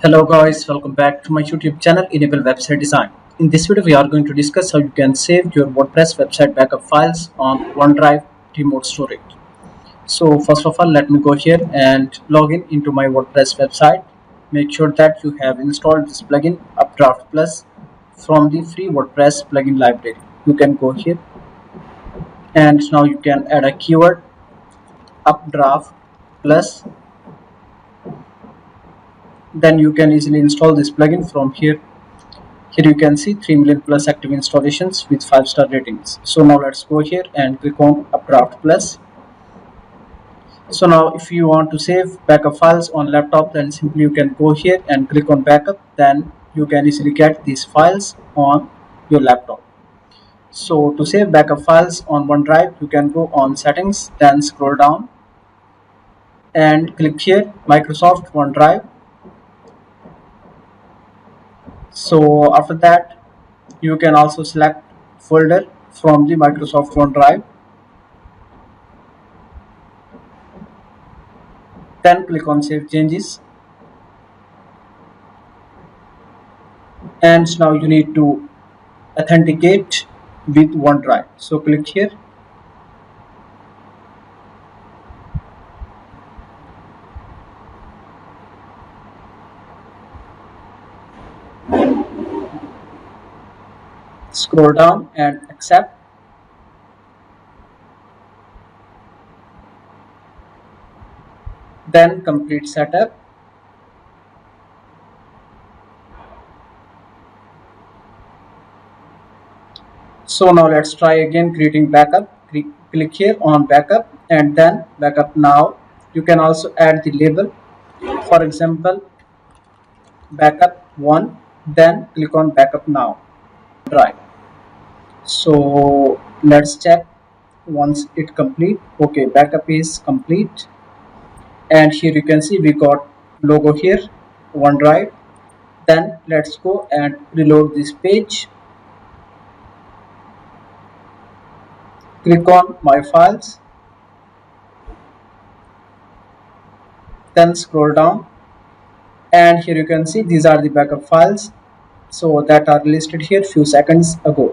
Hello guys, welcome back to my YouTube channel Enable Website Design. In this video we are going to discuss how you can save your WordPress website backup files on OneDrive remote storage. So first of all, let me go here and log in into my WordPress website. Make sure that you have installed this plugin Updraft Plus from the free WordPress plugin library. You can go here and now you can add a keyword Updraft Plus. Then you can easily install this plugin from here. Here you can see 3 million plus active installations with 5-star ratings. So now let's go here and click on Updraft Plus. So now if you want to save backup files on laptop, then simply you can go here and click on backup. Then you can easily get these files on your laptop. So to save backup files on OneDrive, you can go on settings, then scroll down and click here Microsoft OneDrive. So after that, you can also select folder from the Microsoft OneDrive. Then click on Save Changes. And now you need to authenticate with OneDrive. So click here. Scroll down and accept. Then complete setup. So now let's try again creating backup. Click here on backup and then backup now. You can also add the label. For example, backup 1. Then click on backup now. Try. So let's check once it complete. Okay, backup is complete. And here you can see we got logo here, OneDrive. Then let's go and reload this page. Click on my files, then scroll down and here you can see these are the backup files so that are listed here few seconds ago.